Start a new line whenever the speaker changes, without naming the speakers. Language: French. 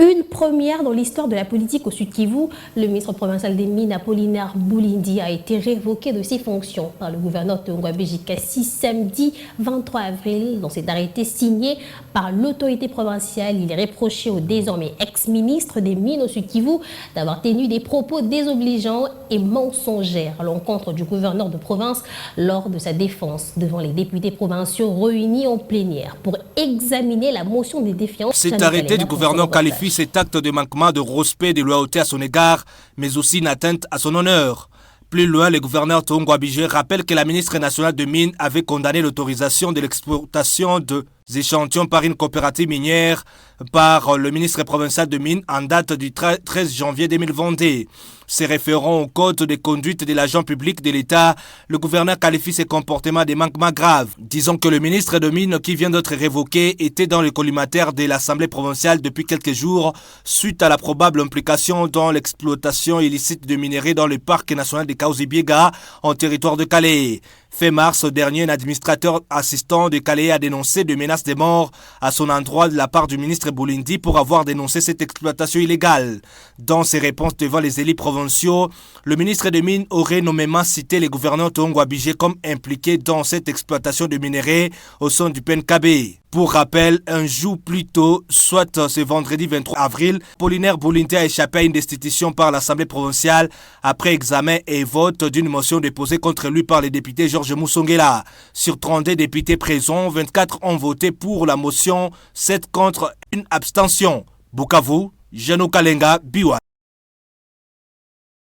Une première dans l'histoire de la politique au Sud-Kivu, le ministre provincial des Mines, Apollinaire Boulindi, a été révoqué de ses fonctions par le gouverneur Tongwabé Kassi samedi 23 avril. Dans cet arrêté signé par l'autorité provinciale, il est reproché au désormais ex-ministre des Mines au Sud-Kivu d'avoir tenu des propos désobligeants et mensongers à l'encontre du gouverneur de province lors de sa défense devant les députés provinciaux réunis en plénière pour examiner la motion de défiance.
Cet arrêté du gouverneur qualifie cet acte de manquement de respect et de loyauté à son égard, mais aussi une atteinte à son honneur. Plus loin, le gouverneur Tongwabé rappelle que la ministre nationale de Mines avait condamné l'autorisation de l'exploitation des échantillons par une coopérative minière par le ministre provincial de Mines en date du 13 janvier 2022. Se référant au code de conduite de l'agent public de l'État, le gouverneur qualifie ces comportements de manquements graves. Disons que le ministre de Mines qui vient d'être révoqué était dans le collimateur de l'Assemblée provinciale depuis quelques jours suite à la probable implication dans l'exploitation illicite de minerais dans le parc national de Kaouzi-Biega en territoire de Calais. Fin mars dernier, un administrateur assistant de Calais a dénoncé des menaces de mort à son endroit de la part du ministre Boulindi pour avoir dénoncé cette exploitation illégale. Dans ses réponses devant les élus provinciaux, le ministre des Mines aurait nommément cité le gouverneur Tongwabé comme impliqué dans cette exploitation de minerais au sein du PNKB. Pour rappel, un jour plus tôt, soit ce vendredi 23 avril, Apollinaire Boulindi a échappé à une destitution par l'Assemblée provinciale après examen et vote d'une motion déposée contre lui par les députés Georges Moussongela. Sur 32 députés présents, 24 ont voté pour la motion, 7 contre, une abstention. Bukavu, Jeannot Kalenga, Biwa.